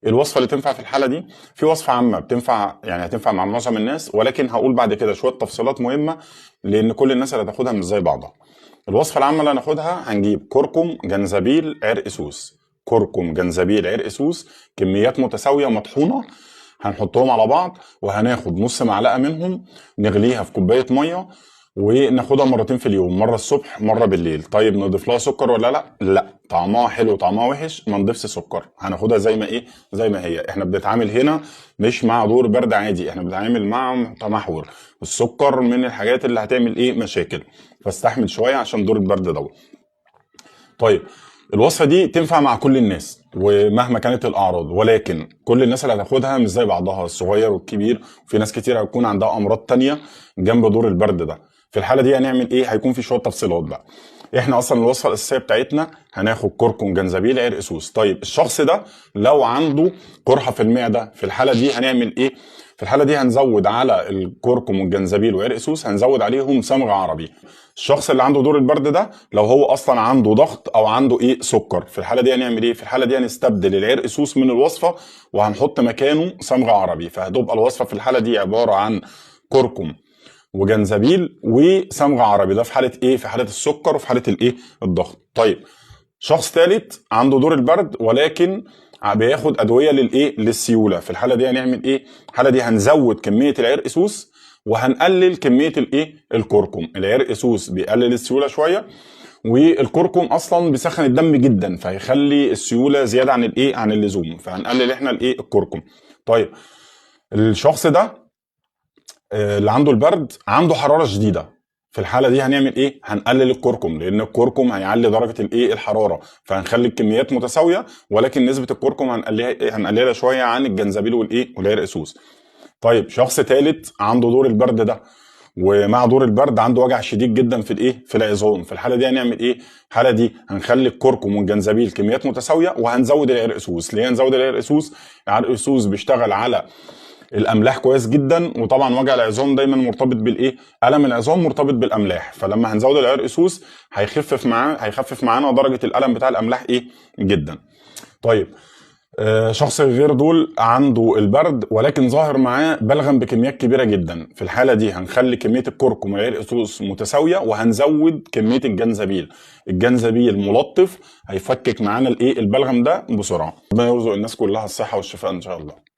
الوصفه اللي تنفع في الحاله دي، في وصفه عامه بتنفع يعني هتنفع مع معظم الناس، ولكن هقول بعد كده شويه تفصيلات مهمه لان كل الناس اللي هتاخدها مش زي بعضها. الوصفه العامه اللي هناخدها هنجيب كركم، جنزبيل، عرق سوس. كركم، جنزبيل، عرق سوس، كميات متساويه مطحونه، هنحطهم على بعض وهناخد نص معلقه منهم نغليها في كوبايه ميه وناخدها مرتين في اليوم، مره الصبح مره بالليل. طيب نضيف لها سكر ولا لا؟ لا، طعمها حلو طعمها وحش ما نضيفش سكر، هناخدها زي ما ايه، زي ما هي. احنا بنتعامل هنا مش مع دور برد عادي، احنا بنتعامل مع تمحور. السكر من الحاجات اللي هتعمل ايه، مشاكل، فاستحمل شويه عشان دور البرد دوت. طيب الوصفه دي تنفع مع كل الناس ومهما كانت الاعراض، ولكن كل الناس اللي هتاخدها مش زي بعضها، الصغير والكبير، وفي ناس كتير هيكون عندها امراض تانية جنب دور البرد ده. في الحاله دي هنعمل ايه؟ هيكون في شويه تفصيلات بقى. احنا اصلا الوصفه الاساسيه بتاعتنا هناخد كركم، جنزبيل، عرق سوس. طيب الشخص ده لو عنده قرحه في المعده، في الحاله دي هنعمل ايه؟ في الحاله دي هنزود على الكركم والجنزبيل وعرق سوس هنزود عليهم صمغ عربي. الشخص اللي عنده دور البرد ده لو هو اصلا عنده ضغط او عنده ايه، سكر، في الحاله دي هنعمل ايه؟ في الحاله دي هنستبدل العرق سوس من الوصفه وهنحط مكانه صمغ عربي، فهتبقى الوصفه في الحاله دي عباره عن كركم وجنزبيل وصمغ عربي. ده في حاله ايه؟ في حاله السكر وفي حاله الايه، الضغط. طيب شخص ثالث عنده دور البرد ولكن بياخد ادويه للايه، للسيوله، في الحاله دي هنعمل ايه؟ الحاله دي هنزود كميه العرق سوس وهنقلل كميه الايه، الكركم. العرق سوس بيقلل السيوله شويه، والكركم اصلا بيسخن الدم جدا فهيخلي السيوله زياده عن الايه، عن اللزوم، فهنقلل احنا الايه، الكركم. طيب الشخص ده اللي عنده البرد عنده حراره شديده، في الحاله دي هنعمل ايه؟ هنقلل الكركم لان الكركم هيعلي درجه الايه، الحراره، فهنخلي الكميات متساويه ولكن نسبه الكركم هنقللها شويه عن الجنزبيل والايه، والعرق سوس. طيب شخص ثالث عنده دور البرد ده ومع دور البرد عنده وجع شديد جدا في الايه، في العظام، في الحاله دي هنعمل ايه؟ الحاله دي هنخلي الكركم والجنزبيل كميات متساويه وهنزود العرق سوس. ليه هنزود العرق سوس؟ العرق سوس بيشتغل على الاملاح كويس جدا، وطبعا وجع العظام دايما مرتبط بالايه، الم العظام مرتبط بالاملاح، فلما هنزود العرق سوس هيخفف معانا درجه الالم بتاع الاملاح ايه، جدا. طيب شخص غير دول عنده البرد ولكن ظاهر معاه بلغم بكميات كبيره جدا، في الحاله دي هنخلي كميه الكركم والعرق سوس متساويه وهنزود كميه الجنزبيل. الجنزبيل ملطف هيفكك معانا الايه، البلغم ده بسرعه. ربنا يرزق الناس كلها الصحه والشفاء ان شاء الله.